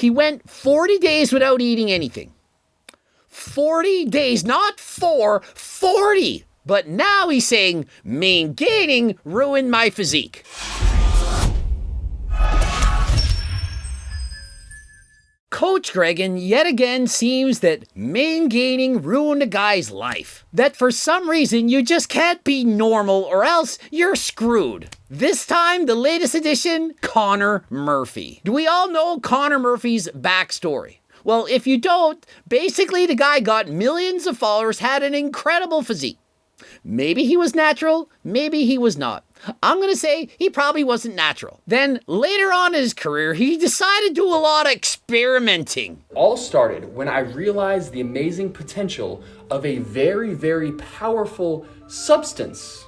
He went 40 days without eating anything. 40 days, not 40. But now he's saying maintaining ruined my physique. Coach Gregan yet again seems that maintaining ruined a guy's life. That for some reason you just can't be normal or else you're screwed. This time, the latest edition, Connor Murphy. Do we all know Connor Murphy's backstory? Well, if you don't, basically the guy got millions of followers, had an incredible physique. Maybe he was natural, maybe he was not. I'm going to say he probably wasn't natural. Then later on in his career, he decided to do a lot of experimenting. All started when I realized the amazing potential of a very, very powerful substance.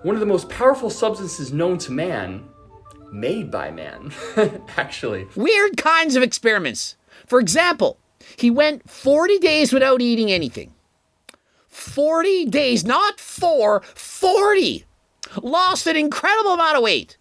One of the most powerful substances known to man, made by man, actually. Weird kinds of experiments. For example, he went 40 days without eating anything. 40 days, not 40. Lost an incredible amount of weight.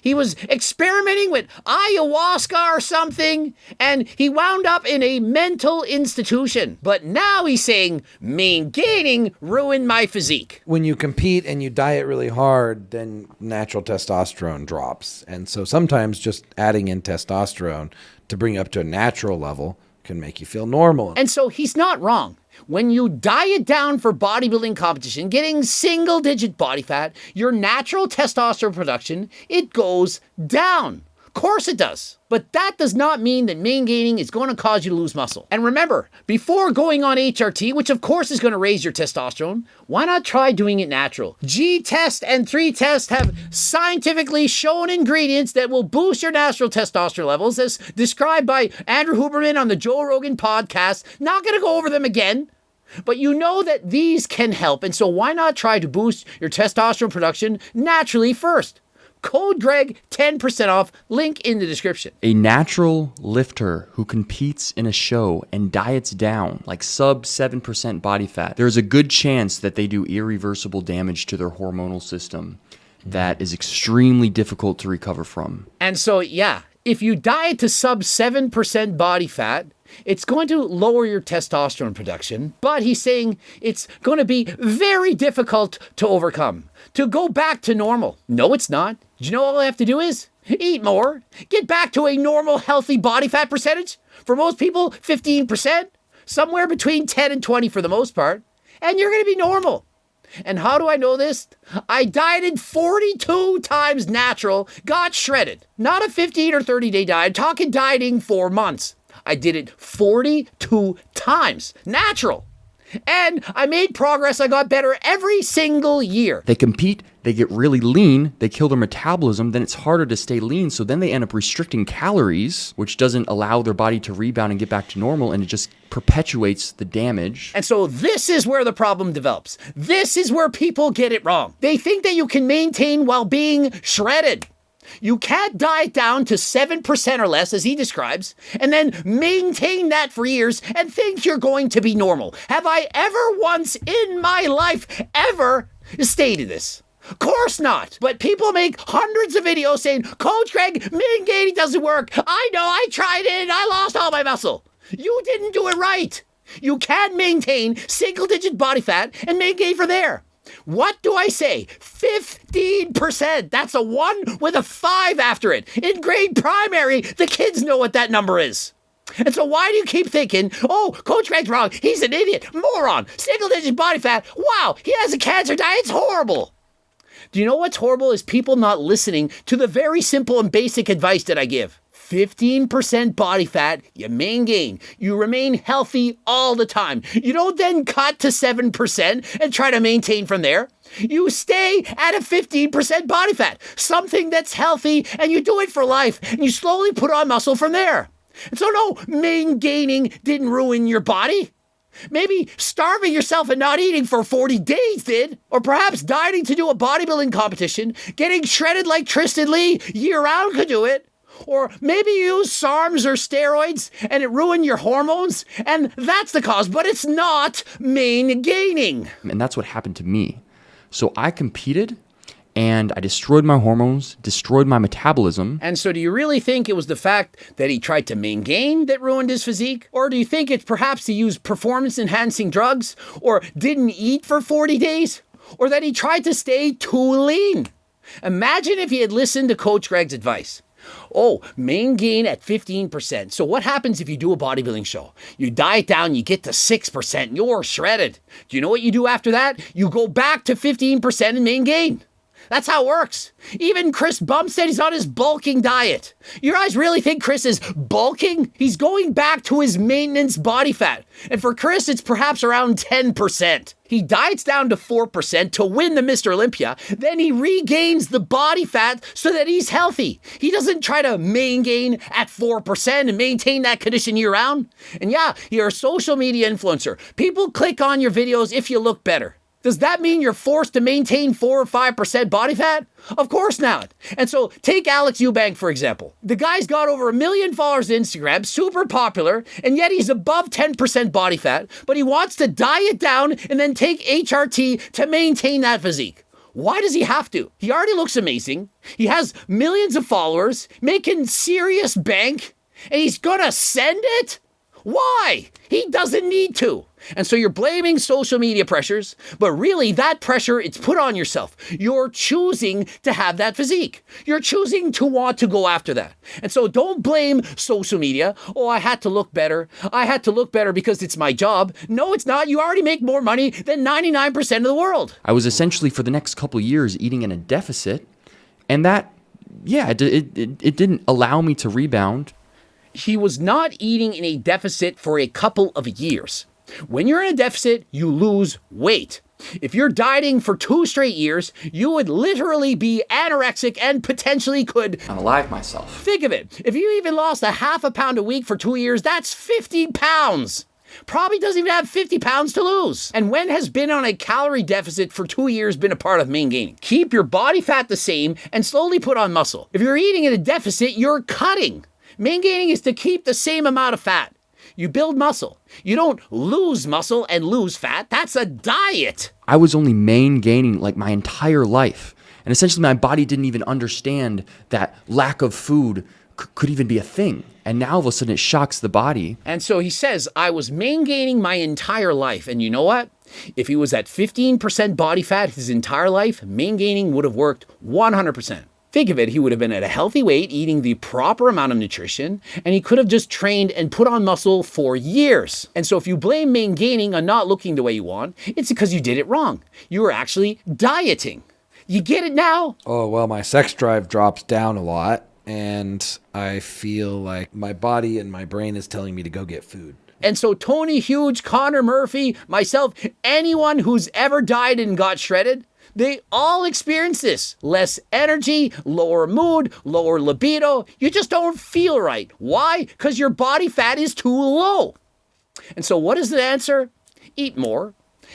He was experimenting with ayahuasca or something, and he wound up in a mental institution. But now he's saying, maintaining ruined my physique. When you compete and you diet really hard, then natural testosterone drops. And so sometimes just adding in testosterone to bring you up to a natural level can make you feel normal. And so he's not wrong. When you diet down for bodybuilding competition, getting single-digit body fat, your natural testosterone production, it goes down. Of course it does. But that does not mean that maintaining is going to cause you to lose muscle. And remember, before going on HRT, which of course is going to raise your testosterone, why not try doing it natural? G-Test and 3-Test have scientifically shown ingredients that will boost your natural testosterone levels, as described by Andrew Huberman on the Joe Rogan podcast. Not going to go over them again. But you know that these can help, and so why not try to boost your testosterone production naturally first? Code Greg, 10% off, link in the description. A natural lifter who competes in a show and diets down, like sub 7% body fat, there's a good chance that they do irreversible damage to their hormonal system that is extremely difficult to recover from. And so, yeah, if you diet to sub 7% body fat, it's going to lower your testosterone production, but he's saying it's going to be very difficult to overcome, to go back to normal. No, it's not. Do you know all I have to do is eat more, get back to a normal, healthy body fat percentage? For most people, 15%, somewhere between 10 and 20 for the most part, and you're going to be normal. And how do I know this? I dieted 42 times natural, got shredded. Not a 15 or 30-day diet, I'm talking dieting for months. I did it 42 times, natural. And I made progress. I got better every single year. They compete, they get really lean, they kill their metabolism, then it's harder to stay lean, so then they end up restricting calories, which doesn't allow their body to rebound and get back to normal, and it just perpetuates the damage. And so this is where the problem develops. This is where people get it wrong. They think that you can maintain while being shredded. You can't diet down to 7% or less, as he describes, and then maintain that for years and think you're going to be normal. Have I ever once in my life ever stated this? Of course not. But people make hundreds of videos saying, Coach Greg, maintaining doesn't work. I know, I tried it and I lost all my muscle. You didn't do it right. You can't maintain single-digit body fat and maintain from there. What do I say? 15%. That's a 1 with a 5 after it. In grade primary, the kids know what that number is. And so why do you keep thinking, oh, Coach Greg's wrong, he's an idiot, moron, single-digit body fat, wow, he has a cancer diet, it's horrible. Do you know what's horrible is people not listening to the very simple and basic advice that I give. 15% body fat, you maintain. You remain healthy all the time. You don't then cut to 7% and try to maintain from there. You stay at a 15% body fat, something that's healthy, and you do it for life, and you slowly put on muscle from there. And so no, maintaining didn't ruin your body. Maybe starving yourself and not eating for 40 days did. Or perhaps dieting to do a bodybuilding competition, getting shredded like Tristan Lee year-round could do it. Or maybe you use SARMs or steroids and it ruined your hormones, and that's the cause, but it's not maintaining. And that's what happened to me. So I competed, and I destroyed my hormones, destroyed my metabolism. And so do you really think it was the fact that he tried to maintain that ruined his physique? Or do you think it's perhaps he used performance-enhancing drugs? Or didn't eat for 40 days? Or that he tried to stay too lean? Imagine if he had listened to Coach Greg's advice. Oh, main gain at 15%. So what happens if you do a bodybuilding show? You diet down, you get to 6%, you're shredded. Do you know what you do after that? You go back to 15% in main gain. That's how it works. Even Chris Bumstead, he's on his bulking diet. You guys really think Chris is bulking? He's going back to his maintenance body fat. And for Chris, it's perhaps around 10%. He diets down to 4% to win the Mr. Olympia. Then he regains the body fat so that he's healthy. He doesn't try to maintain at 4% and maintain that condition year round. And yeah, you're a social media influencer. People click on your videos if you look better. Does that mean you're forced to maintain 4 or 5% body fat? Of course not. And so take Alex Eubank, for example. The guy's got over 1 million followers on Instagram, super popular, and yet he's above 10% body fat, but he wants to diet down and then take HRT to maintain that physique. Why does he have to? He already looks amazing. He has millions of followers, making serious bank, and he's gonna send it? Why? He doesn't need to. And so you're blaming social media pressures, but really that pressure, it's put on yourself. You're choosing to have that physique. You're choosing to want to go after that. And so don't blame social media. Oh, I had to look better. I had to look better because it's my job. No, it's not. You already make more money than 99% of the world. I was essentially for the next couple of years eating in a deficit, and that, yeah, it didn't allow me to rebound. He was not eating in a deficit for a couple of years. When you're in a deficit, you lose weight. If you're dieting for 2 straight years, you would literally be anorexic and potentially could unalive myself. Think of it. If you even lost a half a pound a week for 2 years, that's 50 pounds. Probably doesn't even have 50 pounds to lose. And when has been on a calorie deficit for 2 years been a part of main gaining? Keep your body fat the same and slowly put on muscle. If you're eating in a deficit, you're cutting. Main gaining is to keep the same amount of fat. You build muscle. You don't lose muscle and lose fat. That's a diet. I was only main gaining like my entire life. And essentially my body didn't even understand that lack of food could even be a thing. And now all of a sudden it shocks the body. And so he says, I was main gaining my entire life. And you know what? If he was at 15% body fat his entire life, main gaining would have worked 100%. Think of it, he would have been at a healthy weight, eating the proper amount of nutrition, and he could have just trained and put on muscle for years. And so if you blame main gaining on not looking the way you want, it's because you did it wrong. You were actually dieting. You get it now? Oh, well, my sex drive drops down a lot, and I feel like my body and my brain is telling me to go get food. And so Tony Huge, Connor Murphy, myself, anyone who's ever dieted and got shredded, they all experience this. Less energy, lower mood, lower libido. You just don't feel right. Why? Because your body fat is too low. And so what is the answer? Eat more.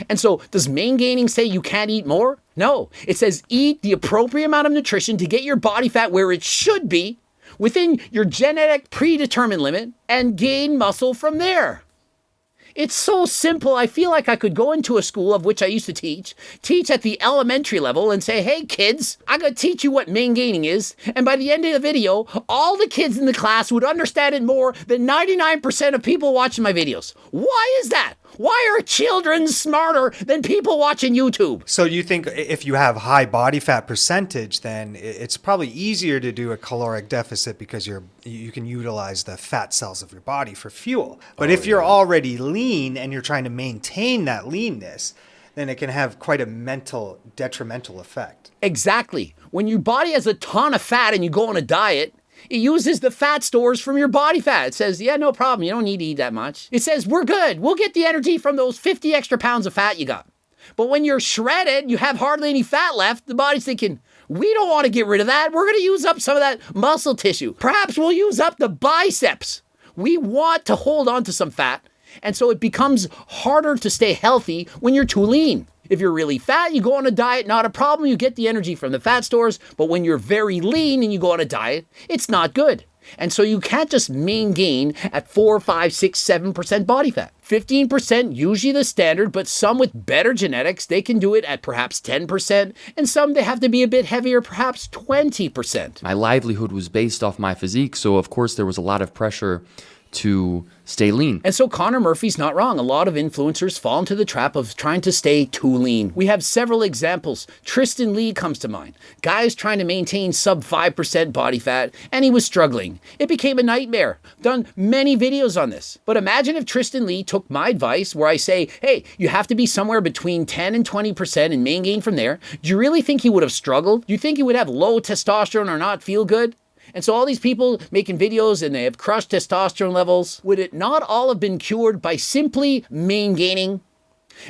And so does main gaining say you can't eat more? No. It says eat the appropriate amount of nutrition to get your body fat where it should be within your genetic predetermined limit and gain muscle from there. It's so simple. I feel like I could go into a school of which I used to teach at the elementary level and say, hey kids, I'm going to teach you what main gaining is. And by the end of the video, all the kids in the class would understand it more than 99% of people watching my videos. Why is that? Why are children smarter than people watching YouTube? So you think if you have high body fat percentage, then it's probably easier to do a caloric deficit because you can utilize the fat cells of your body for fuel. But if you're already lean and you're trying to maintain that leanness, then it can have quite a mental detrimental effect. Exactly. When your body has a ton of fat and you go on a diet, it uses the fat stores from your body fat. It says, yeah, no problem. You don't need to eat that much. It says, we're good. We'll get the energy from those 50 extra pounds of fat you got. But when you're shredded, you have hardly any fat left. The body's thinking, we don't want to get rid of that. We're going to use up some of that muscle tissue. Perhaps we'll use up the biceps. We want to hold on to some fat. And so it becomes harder to stay healthy when you're too lean. If you're really fat, you go on a diet, not a problem. You get the energy from the fat stores. But when you're very lean and you go on a diet, it's not good. And so you can't just maintain at 4, 5, 6, 7% body fat. 15% usually the standard, but some with better genetics, they can do it at perhaps 10%, and some they have to be a bit heavier, perhaps 20%. My livelihood was based off my physique, so of course there was a lot of pressure to stay lean. And so Connor Murphy's not wrong. A lot of influencers fall into the trap of trying to stay too lean. We have several examples. Tristan Lee comes to mind. Guy's trying to maintain sub 5% body fat, and he was struggling. It became a nightmare. Done many videos on this. But imagine if Tristan Lee took my advice where I say, hey, you have to be somewhere between 10 and 20% and main gain from there. Do you really think he would have struggled? Do you think he would have low testosterone or not feel good? And so all these people making videos and they have crushed testosterone levels, would it not all have been cured by simply main gaining?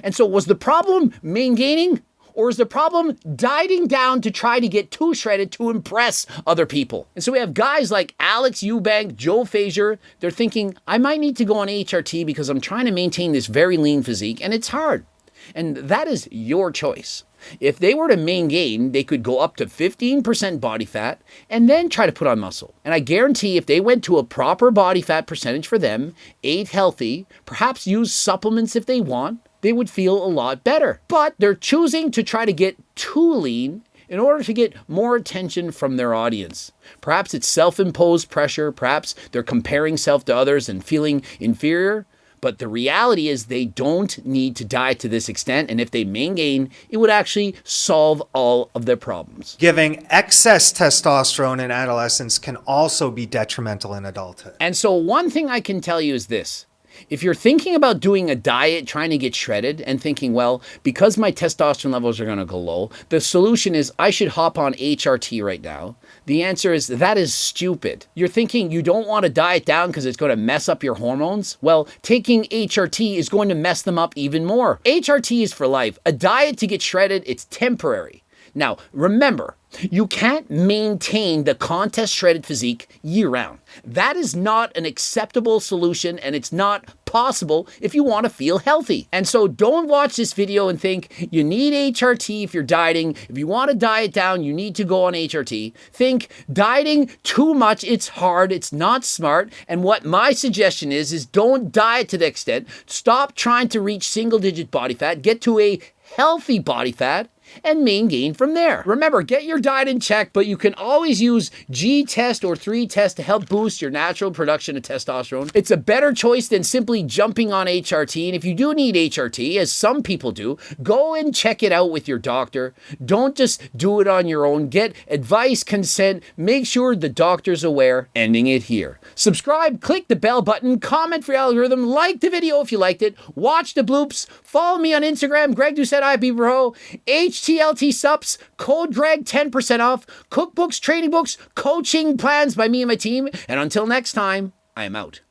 And so was the problem main gaining? Or is the problem dieting down to try to get too shredded to impress other people? And so we have guys like Alex Eubank, Joe Frazier. They're thinking, I might need to go on HRT because I'm trying to maintain this very lean physique, and it's hard. And that is your choice. If they were to main gain, they could go up to 15% body fat and then try to put on muscle. And I guarantee if they went to a proper body fat percentage for them, ate healthy, perhaps use supplements if they want, they would feel a lot better. But they're choosing to try to get too lean in order to get more attention from their audience. Perhaps it's self-imposed pressure, perhaps they're comparing self to others and feeling inferior. But the reality is they don't need to diet to this extent. And if they main gain, it would actually solve all of their problems. Giving excess testosterone in adolescence can also be detrimental in adulthood. And so one thing I can tell you is this. If you're thinking about doing a diet, trying to get shredded and thinking, well, because my testosterone levels are going to go low, the solution is I should hop on HRT right now. The answer is that is stupid. You're thinking you don't want to diet down because it's going to mess up your hormones? Well, taking HRT is going to mess them up even more. HRT is for life. A diet to get shredded, it's temporary. Now, remember, you can't maintain the contest shredded physique year round. That is not an acceptable solution, and it's not possible if you want to feel healthy. And so don't watch this video and think you need HRT if you're dieting. If you want to diet down, you need to go on HRT. Think dieting too much, it's hard, it's not smart. And what my suggestion is don't diet to the extent. Stop trying to reach single-digit body fat. Get to a healthy body fat and main gain from there. Remember, get your diet in check, but you can always use G-test or 3-test to help boost your natural production of testosterone. It's a better choice than simply jumping on HRT. And if you do need HRT, as some people do, go and check it out with your doctor. Don't just do it on your own. Get advice, consent, make sure the doctor's aware. Ending it here. Subscribe, click the bell button, comment for your algorithm, like the video if you liked it, watch the bloops, follow me on Instagram, Greg Doucette IP Pro, HTLT Sups, code Greg 10% off, cookbooks, training books, coaching plans by me and my team. And until next time, I am out.